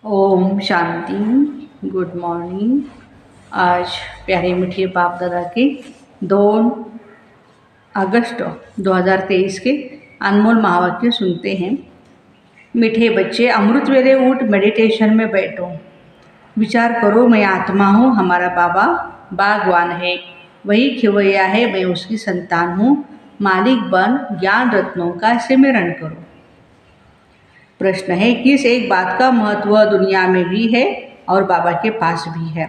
Om Shanti. Good morning. आज प्यारे मीठे बाप दादा के 2 अगस्त 2023 के अनमोल महावाक्य सुनते हैं। मीठे बच्चे, अमृत वेले उठ मेडिटेशन में बैठो। विचार करो, मैं आत्मा हूँ, हमारा बाबा बागवान है, वही खिवैया है, मैं उसकी संतान हूँ। मालिक बन ज्ञान रत्नों का सिमरण करो। प्रश्न है, किस एक बात का महत्व दुनिया में भी है और बाबा के पास भी है?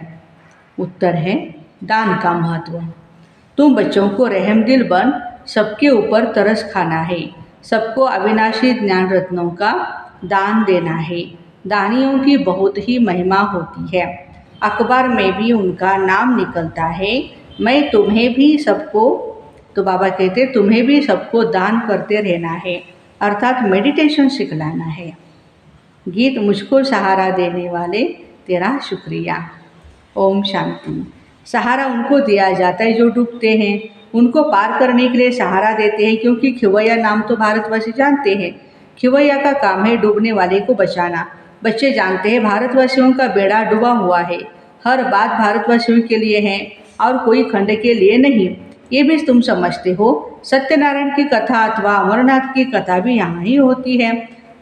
उत्तर है, दान का महत्व। तुम बच्चों को रहमदिल बन सबके ऊपर तरस खाना है, सबको अविनाशी ज्ञान रत्नों का दान देना है। दानियों की बहुत ही महिमा होती है, अखबार में भी उनका नाम निकलता है। मैं तुम्हें भी सबको, तो बाबा कहते तुम्हें भी सबको दान करते रहना है, अर्थात मेडिटेशन सिखलाना है। गीत मुझको सहारा देने वाले तेरा शुक्रिया। ओम शांति। सहारा उनको दिया जाता है जो डूबते हैं, उनको पार करने के लिए सहारा देते हैं, क्योंकि खिवैया नाम तो भारतवासी जानते हैं। खिवैया का काम है डूबने वाले को बचाना। बच्चे जानते हैं भारतवासियों का बेड़ा डूबा हुआ है, हर बात भारतवासियों के लिए है और कोई खंड के लिए नहीं। ये भी तुम समझते हो। सत्यनारायण की कथा अथवा अमरनाथ की कथा भी यहाँ ही होती है।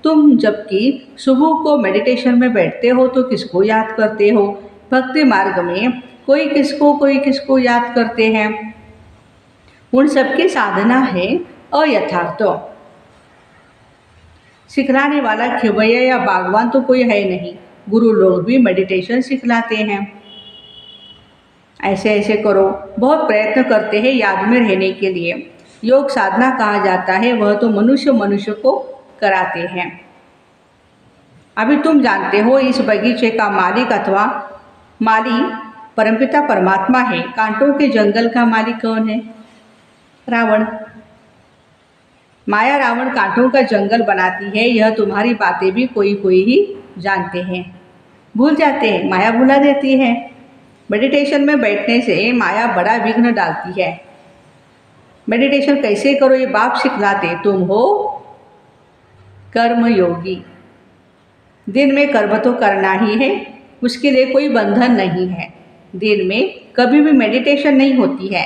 तुम जबकि सुबह को मेडिटेशन में बैठते हो तो किसको याद करते हो? भक्ति मार्ग में कोई किसको याद करते हैं। उन सबकी साधना है अयथार्थ। सिखलाने वाला खिवैया या बागवान तो कोई है नहीं। गुरु लोग भी मेडिटेशन सिखलाते हैं। ऐसे ऐसे करो, बहुत प्रयत्न करते हैं याद में रहने के लिए। योग साधना कहा जाता है, वह तो मनुष्य को कराते हैं। अभी तुम जानते हो इस बगीचे का मालिक अथवा माली परमपिता परमात्मा है। कांटों के जंगल का मालिक कौन है? रावण। माया रावण कांटों का जंगल बनाती है। यह तुम्हारी बातें भी कोई ही जानते हैं, भूल जाते हैं, माया भुला देती है। मेडिटेशन में बैठने से माया बड़ा विघ्न डालती है। मेडिटेशन कैसे करो ये बाप सिखलाते। तुम हो कर्म योगी। दिन में कर्म तो करना ही है, उसके लिए कोई बंधन नहीं है। दिन में कभी भी मेडिटेशन नहीं होती है।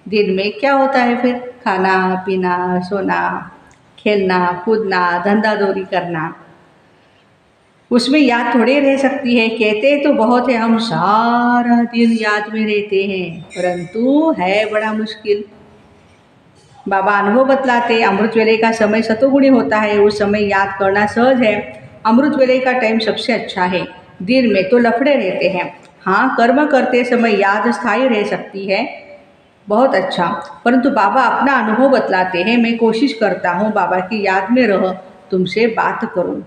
दिन में क्या होता है फिर? खाना पीना, सोना, खेलना कूदना, धंधा दौरी करना। उसमें याद थोड़ी रह सकती है। कहते तो बहुत है, हम सारा दिन याद में रहते हैं, परंतु है बड़ा मुश्किल। बाबा अनुभव बतलाते, अमृत वेले का समय सतोगुणी होता है, उस समय याद करना सहज है। अमृत वेले का टाइम सबसे अच्छा है। दिन में तो लफड़े रहते हैं। हाँ, कर्म करते समय याद स्थायी रह सकती है, बहुत अच्छा। परंतु बाबा अपना अनुभव बतलाते हैं। मैं कोशिश करता हूँ बाबा की याद में रह तुमसे बात करूँ।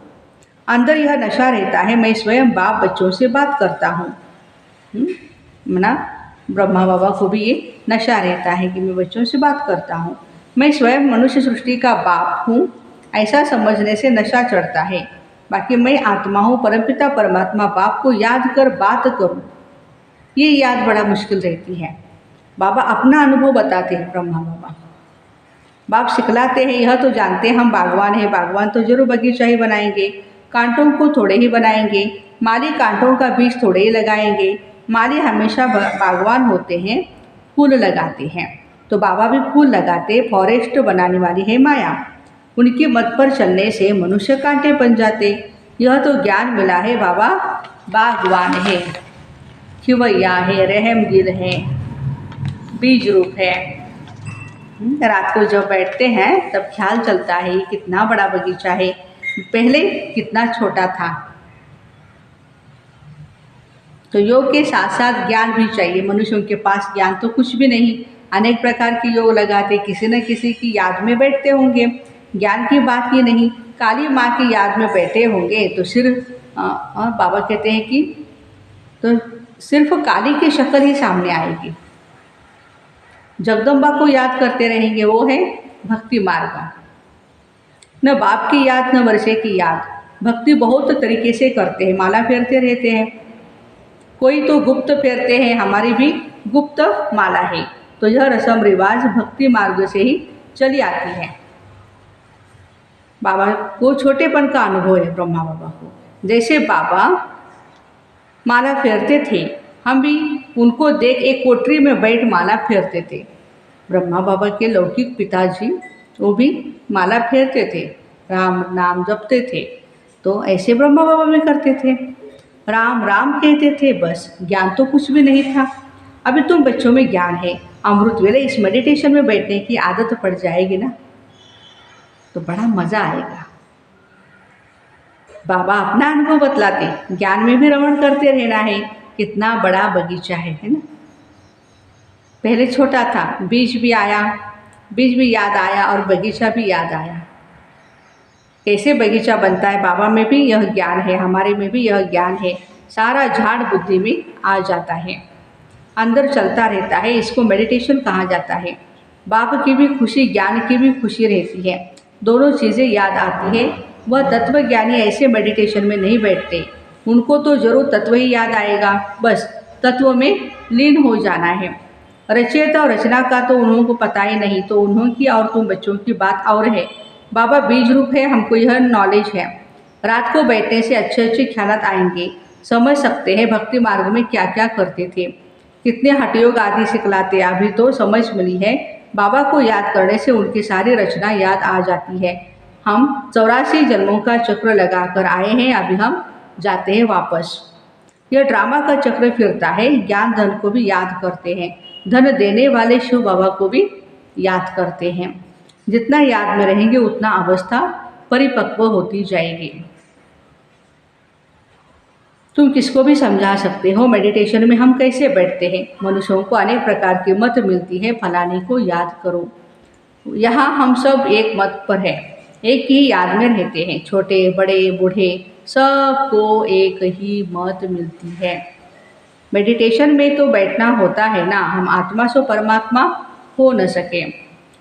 अंदर यह नशा रहता है, मैं स्वयं बाप बच्चों से बात करता हूँ। मना ब्रह्मा बाबा को भी ये नशा रहता है कि मैं बच्चों से बात करता हूँ। मैं स्वयं मनुष्य सृष्टि का बाप हूँ, ऐसा समझने से नशा चढ़ता है। बाकी मैं आत्मा हूँ, परमपिता परमात्मा बाप को याद कर बात करूँ, ये याद बड़ा मुश्किल रहती है। बाबा अपना अनुभव बताते हैं। ब्रह्मा बाबा बाप सिखलाते हैं, यह तो जानते हैं हम बागवान हैं, बागवान तो जरूर बगीचा ही बनाएंगे, कांटों को थोड़े ही बनाएंगे। माली कांटों का बीज थोड़े ही लगाएंगे। माली हमेशा बागवान होते हैं, फूल लगाते हैं। तो बाबा भी फूल लगाते। फॉरेस्ट बनाने वाली है माया, उनकी मत पर चलने से मनुष्य कांटे बन जाते। यह तो ज्ञान मिला है। बाबा बागवान है, खिवैया है, रहमदिल है, बीज रूप है। रात को जब बैठते हैं तब ख्याल चलता है ये कितना बड़ा बगीचा है, पहले कितना छोटा था। तो योग के साथ साथ ज्ञान भी चाहिए। मनुष्यों के पास ज्ञान तो कुछ भी नहीं, अनेक प्रकार के योग लगाते, किसी न किसी की याद में बैठते होंगे। ज्ञान की बात ही नहीं, काली माँ की याद में बैठे होंगे तो सिर्फ बाबा कहते हैं कि तो सिर्फ काली की शक्ल ही सामने आएगी। जगदम्बा को याद करते रहेंगे, वो है भक्ति मार्ग। न बाप की याद न वर्षे की याद। भक्ति बहुत तरीके से करते हैं, माला फेरते रहते हैं, कोई तो गुप्त फेरते हैं, हमारी भी गुप्त माला है। तो यह रस्म रिवाज भक्ति मार्ग से ही चली आती है। बाबा को छोटेपन का अनुभव है, ब्रह्मा बाबा को जैसे बाबा माला फेरते थे, हम भी उनको देख एक कोठरी में बैठ माला फेरते थे। ब्रह्मा बाबा के लौकिक पिताजी वो भी माला फेरते थे, राम नाम जपते थे, तो ऐसे ब्रह्मा बाबा भी करते थे। राम राम कहते थे, बस ज्ञान तो कुछ भी नहीं था। अभी तुम बच्चों में ज्ञान है, अमृत वेले इस मेडिटेशन में बैठने की आदत पड़ जाएगी ना, तो बड़ा मज़ा आएगा। बाबा अपना अनुभव बतलाते, ज्ञान में भी रमण करते रहना है। कितना बड़ा बगीचा है ना। पहले छोटा था, बीज भी आया, बीज भी याद आया और बगीचा भी याद आया। कैसे बगीचा बनता है, बाबा में भी यह ज्ञान है, हमारे में भी यह ज्ञान है। सारा झाड़ बुद्धि में आ जाता है, अंदर चलता रहता है। इसको मेडिटेशन कहा जाता है। बाप की भी खुशी, ज्ञान की भी खुशी रहती है, दोनों चीज़ें याद आती है। वह तत्वज्ञानी ऐसे मेडिटेशन में नहीं बैठते, उनको तो जरूर तत्व ही याद आएगा, बस तत्व में लीन हो जाना है। रचयिता और रचना का तो उन्हों को पता ही नहीं, तो उन्हों की और तुम बच्चों की बात और है। बाबा बीज रूप है, हमको यह नॉलेज है। रात को बैठने से अच्छे अच्छे ख्यालात आएंगे, समझ सकते हैं भक्ति मार्ग में क्या क्या करते थे, कितने हठयोग आदि सिखलाते, अभी तो समझ मिली है। बाबा को याद करने से उनकी सारी रचना याद आ जाती है। हम 84 जन्मों का चक्र लगाकर आए हैं, अभी हम जाते हैं वापस। यह ड्रामा का चक्र फिरता है। ज्ञान धन को भी याद करते हैं, धन देने वाले शिव बाबा को भी याद करते हैं। जितना याद में रहेंगे उतना अवस्था परिपक्व होती जाएगी। तुम किसको भी समझा सकते हो मेडिटेशन में हम कैसे बैठते हैं। मनुष्यों को अनेक प्रकार की मत मिलती है, फलाने को याद करो। यहाँ हम सब एक मत पर है, एक ही याद में रहते हैं। छोटे बड़े बूढ़े सबको एक ही मत मिलती है। मेडिटेशन में तो बैठना होता है ना, हम आत्मा से परमात्मा हो न सके।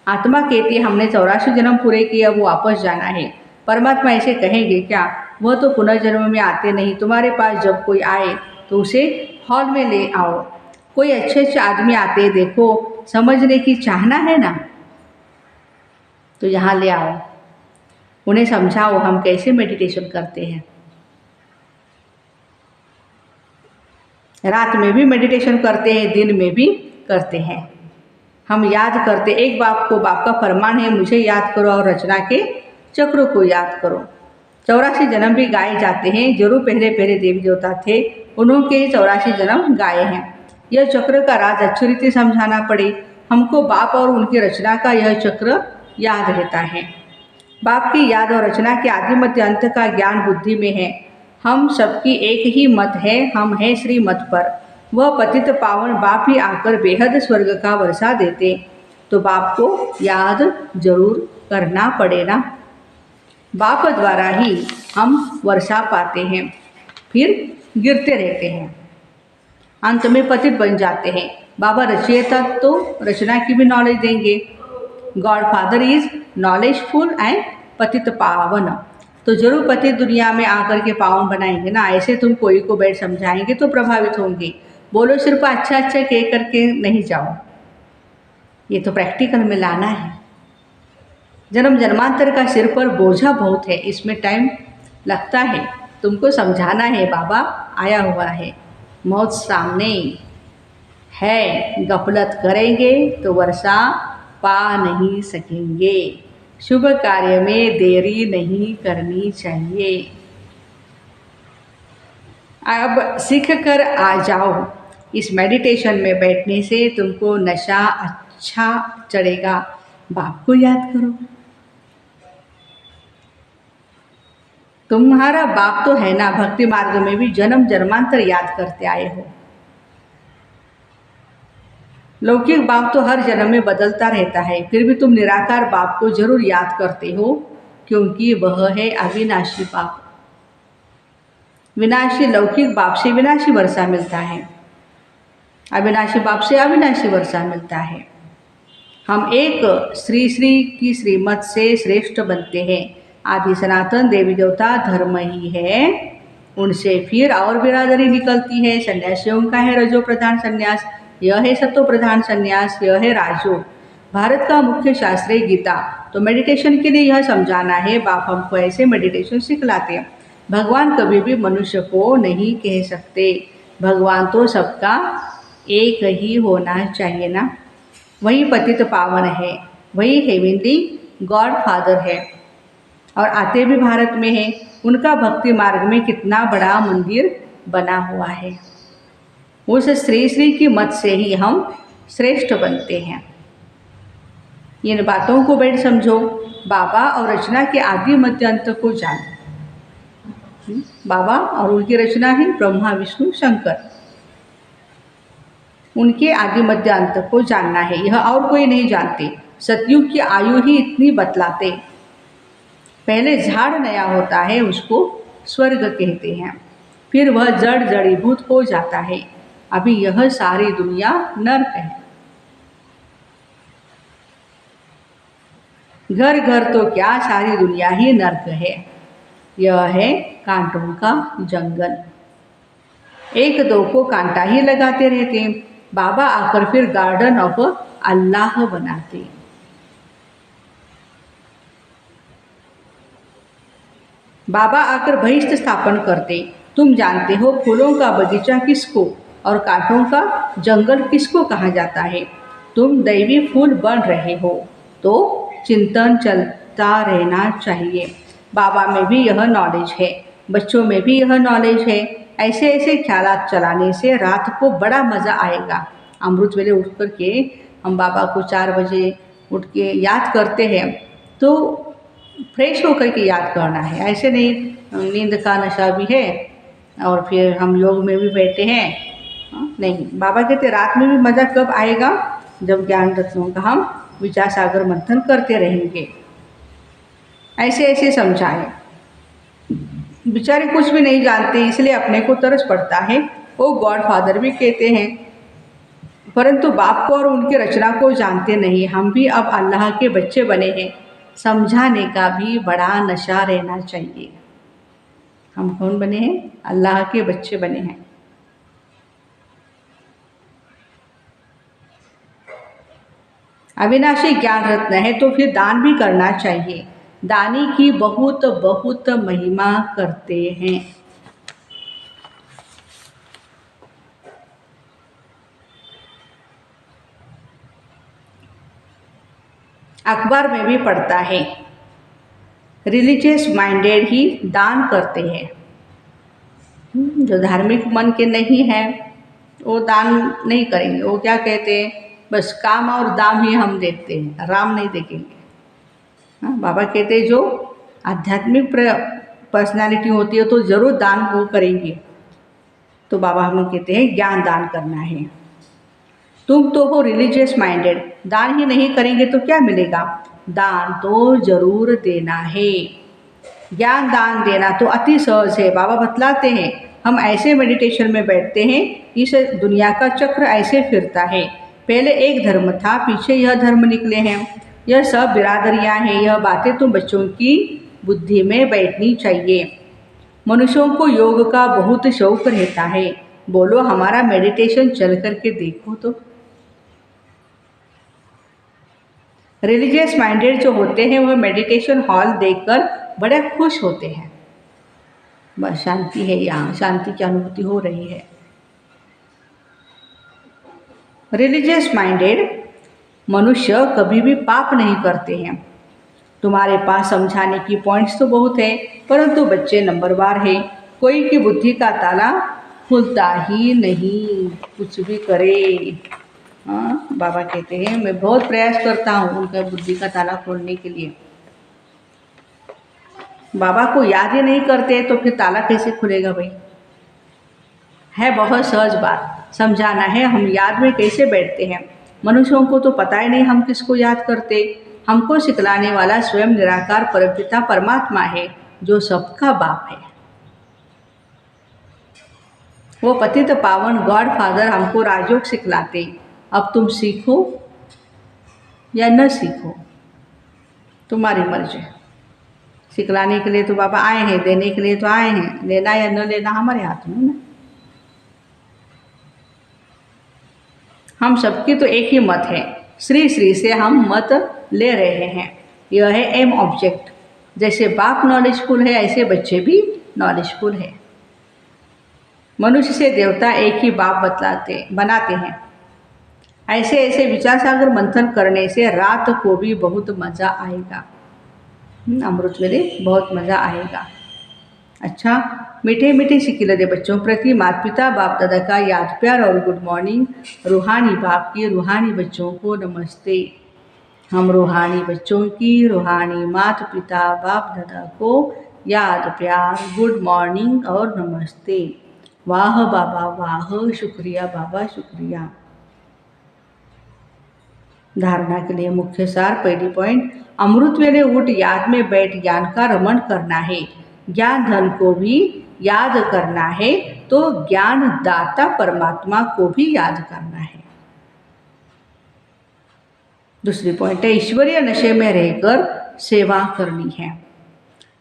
आत्मा कहती है हमने 84 जन्म पूरे किए, अब वापस जाना है। परमात्मा ऐसे कहेंगे क्या, वह तो पुनर्जन्म में आते नहीं। तुम्हारे पास जब कोई आए तो उसे हॉल में ले आओ। कोई अच्छे अच्छे आदमी आते देखो, समझने की चाहना है ना, तो यहाँ ले आओ, उन्हें समझाओ हम कैसे मेडिटेशन करते हैं। रात में भी मेडिटेशन करते हैं, दिन में भी करते हैं। हम याद करते, एक बाप को, बाप का फरमान है मुझे याद करो और रचना के चक्र को याद करो। 84 जन्म भी गाए जाते हैं, जरूर पहले पहले देवी देवता थे, उन्होंने 84 जन्म गाए हैं। यह चक्र का राज अच्छी रीति समझाना पड़े हमको। बाप और उनकी रचना का यह चक्र याद रहता है। बाप की याद और रचना के आदि मध्य अंत का ज्ञान बुद्धि में है। हम सबकी एक ही मत है, हम हैं श्री मत पर। वह पतित पावन बाप ही आकर बेहद स्वर्ग का वर्षा देते, तो बाप को याद जरूर करना पड़े ना। बाप द्वारा ही हम वर्षा पाते हैं, फिर गिरते रहते हैं, अंत में पतित बन जाते हैं। बाबा रचयिता तो रचना की भी नॉलेज देंगे। God father is knowledgeful and पतित पावन, तो जरूर पतित दुनिया में आकर के पावन बनाएंगे ना। ऐसे तुम कोई को बैठ समझाएंगे तो प्रभावित होंगे। बोलो सिर्फ अच्छा अच्छा कह करके नहीं जाओ, ये तो प्रैक्टिकल में लाना है। जन्म जन्मांतर का सिर पर बोझा बहुत है, इसमें टाइम लगता है। तुमको समझाना है बाबा आया हुआ है, मौत सामने है, गफलत करेंगे तो वर्षा पा नहीं सकेंगे। शुभ कार्य में देरी नहीं करनी चाहिए। अब सीख कर आ जाओ, इस मेडिटेशन में बैठने से तुमको नशा अच्छा चढ़ेगा। बाप को याद करो, तुम्हारा बाप तो है ना। भक्ति मार्ग में भी जन्म जन्मांतर याद करते आए हो। लौकिक बाप तो हर जन्म में बदलता रहता है, फिर भी तुम निराकार बाप को जरूर याद करते हो, क्योंकि वह है अविनाशी बाप। विनाशी लौकिक बाप से विनाशी वर्षा मिलता है, अविनाशी बाप से अविनाशी वर्षा मिलता है। हम एक श्री श्री की श्रीमत से श्रेष्ठ बनते हैं। आदि सनातन देवी देवता धर्म ही है, उनसे फिर और बिरादरी निकलती है। सन्यासियों का है रजो प्रधान संन्यास, यह है सतो प्रधान संन्यास, यह है राजो। भारत का मुख्य शास्त्र है गीता। तो मेडिटेशन के लिए यह समझाना है, बाप हमको ऐसे मेडिटेशन सिखलाते हैं। भगवान कभी भी मनुष्य को नहीं कह सकते। भगवान तो सबका एक ही होना चाहिए ना। वही पतित पावन है, वही हेवेनली गॉड फादर है और आते भी भारत में हैं। उनका भक्ति मार्ग में कितना बड़ा मंदिर बना हुआ है। उस श्री श्री की मत से ही हम श्रेष्ठ बनते हैं। इन बातों को बैठ समझो। बाबा और रचना के आदि मध्य अंत को जानो। बाबा और उनकी रचना है ब्रह्मा विष्णु शंकर। उनके आदि मध्य अंत को जानना है, यह और कोई नहीं जानते। सतयुग की आयु ही इतनी बतलाते। पहले झाड़ नया होता है, उसको स्वर्ग कहते हैं, फिर वह जड़ जड़ीभूत हो जाता है। अभी यह सारी दुनिया नर्क है। घर घर तो क्या, सारी दुनिया ही नर्क है। यह है कांटों का जंगल। एक दो को कांटा ही लगाते रहते। बाबा आकर फिर गार्डन ऑफ अल्लाह बनाते। बाबा आकर बहिष्ठ स्थापन करते। तुम जानते हो फूलों का बगीचा किसको और कांटों का जंगल किसको कहा जाता है। तुम दैवी फूल बन रहे हो तो चिंतन चलता रहना चाहिए। बाबा में भी यह नॉलेज है, बच्चों में भी यह नॉलेज है। ऐसे ऐसे ख्यालात चलाने से रात को बड़ा मज़ा आएगा। अमृत वेले उठ कर के हम बाबा को 4 बजे उठ के याद करते हैं तो फ्रेश होकर के याद करना है। ऐसे नहीं नींद का नशा भी है और फिर हम योग में भी बैठे हैं। नहीं, बाबा कहते रात में भी मज़ा कब आएगा, जब ज्ञान रत्नों का हम विचार सागर मंथन करते रहेंगे। ऐसे ऐसे समझाए। बेचारे कुछ भी नहीं जानते, इसलिए अपने को तरस पड़ता है। वो गॉड फादर भी कहते हैं, परंतु बाप को और उनकी रचना को जानते नहीं। हम भी अब अल्लाह के बच्चे बने हैं। समझाने का भी बड़ा नशा रहना चाहिए। हम कौन बने हैं? अल्लाह के बच्चे बने हैं। अविनाशी ज्ञान रत्न है तो फिर दान भी करना चाहिए। दानी की बहुत बहुत महिमा करते हैं। अखबार में भी पढ़ता है, रिलीजियस माइंडेड ही दान करते हैं। जो धार्मिक मन के नहीं हैं वो दान नहीं करेंगे। वो क्या कहते हैं, बस काम और दाम ही हम देखते हैं, राम नहीं देखेंगे। बाबा कहते हैं जो आध्यात्मिक पर्सनालिटी होती है तो ज़रूर दान वो करेंगे। तो बाबा हमें कहते हैं ज्ञान दान करना है। तुम तो हो रिलीजियस माइंडेड, दान ही नहीं करेंगे तो क्या मिलेगा। दान तो जरूर देना है। ज्ञान दान देना तो अति सहज है। बाबा बतलाते हैं हम ऐसे मेडिटेशन में बैठते हैं, इस दुनिया का चक्र ऐसे फिरता है। पहले एक धर्म था, पीछे यह धर्म निकले हैं। यह सब बिरादरियां हैं। यह बातें तुम बच्चों की बुद्धि में बैठनी चाहिए। मनुष्यों को योग का बहुत शौक रहता है। बोलो हमारा मेडिटेशन चल करके देखो तो। रिलीजियस माइंडेड जो होते हैं वह मेडिटेशन हॉल देखकर बड़े खुश होते हैं। बस शांति है, यहाँ शांति की अनुभूति हो रही है। रिलीजियस माइंडेड मनुष्य कभी भी पाप नहीं करते हैं। तुम्हारे पास समझाने की पॉइंट्स तो बहुत है, परंतु बच्चे नंबरवार है। कोई की बुद्धि का ताला खुलता ही नहीं, कुछ भी करे। हाँ, बाबा कहते हैं मैं बहुत प्रयास करता हूँ उनका बुद्धि का ताला खोलने के लिए। बाबा को याद ही नहीं करते तो फिर ताला कैसे खुलेगा भाई। है बहुत सहज बात, समझाना है। हम याद में कैसे बैठते हैं। मनुष्यों को तो पता ही नहीं हम किसको याद करते। हमको सिखलाने वाला स्वयं निराकार परमपिता परमात्मा है जो सबका बाप है। वो पतित पावन गॉड फादर हमको राजयोग सिखलाते। अब तुम सीखो या न सीखो, तुम्हारी मर्जी। सिखलाने के लिए तो बाबा आए हैं, देने के लिए तो आए हैं। लेना या न लेना हमारे हाथ में ना। हम सबकी तो एक ही मत है, श्री श्री से हम मत ले रहे हैं। यह है एम ऑब्जेक्ट। जैसे बाप नॉलेजफुल है ऐसे बच्चे भी नॉलेजफुल है। मनुष्य से देवता एक ही बाप बनाते हैं। ऐसे ऐसे विचार सागर मंथन करने से रात को भी बहुत मज़ा आएगा। अमृत वेले बहुत मज़ा आएगा। अच्छा, मीठे मीठे सिकिलदे बच्चों प्रति माता पिता बाप दादा का याद प्यार और गुड मॉर्निंग। रूहानी बाप की रूहानी बच्चों को नमस्ते। हम रूहानी बच्चों की रूहानी माता पिता बाप दादा को याद प्यार गुड मॉर्निंग और नमस्ते। वाह बाबा वाह, शुक्रिया बाबा शुक्रिया। धारणा के लिए मुख्य सार। पहली पॉइंट, अमृत वेले उठ याद में बैठ ज्ञान का रमण करना है। ज्ञान धन को भी याद करना है तो ज्ञान दाता परमात्मा को भी याद करना है। दूसरी पॉइंट है, ईश्वरीय नशे में रहकर सेवा करनी है।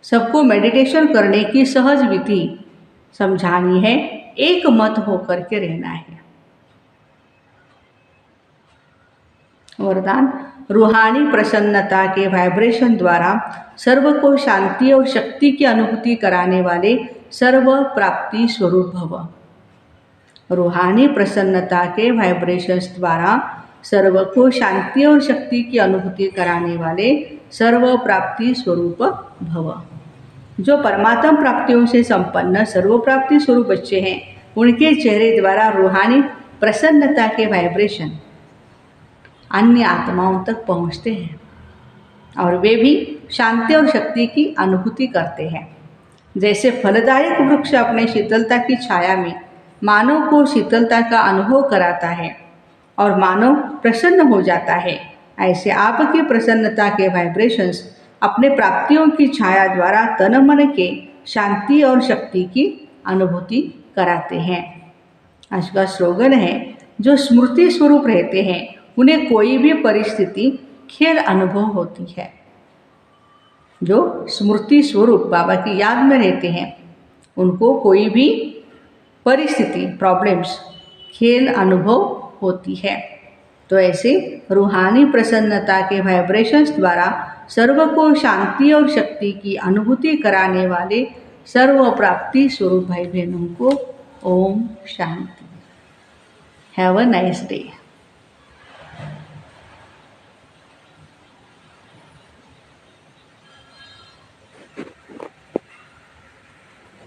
सबको मेडिटेशन करने की सहज विधि समझानी है, एक मत होकर के रहना है। वरदान, रूहानी प्रसन्नता के वाइब्रेशन द्वारा सर्व को शांति और शक्ति की अनुभूति कराने वाले सर्व प्राप्ति स्वरूप भव। रूहानी प्रसन्नता के वाइब्रेशंस द्वारा सर्व को शांति और शक्ति की अनुभूति कराने वाले सर्व प्राप्ति स्वरूप भव। जो परमात्म प्राप्तियों से संपन्न सर्व प्राप्ति स्वरूप बच्चे हैं, उनके चेहरे द्वारा रूहानी प्रसन्नता के वाइब्रेशन अन्य आत्माओं तक पहुंचते हैं और वे भी शांति और शक्ति की अनुभूति करते हैं। जैसे फलदायक वृक्ष अपने शीतलता की छाया में मानव को शीतलता का अनुभव कराता है और मानव प्रसन्न हो जाता है, ऐसे आपकी प्रसन्नता के वाइब्रेशंस अपने प्राप्तियों की छाया द्वारा तन मन के शांति और शक्ति की अनुभूति कराते हैं। आज का स्लोगन है, जो स्मृति स्वरूप रहते हैं उन्हें कोई भी परिस्थिति खेल अनुभव होती है। जो स्मृति स्वरूप बाबा की याद में रहते हैं उनको कोई भी परिस्थिति प्रॉब्लम्स खेल अनुभव होती है। तो ऐसे रूहानी प्रसन्नता के वाइब्रेशंस द्वारा सर्व को शांति और शक्ति की अनुभूति कराने वाले सर्व प्राप्ति स्वरूप भाई बहनों को ओम शांति। Have a nice day.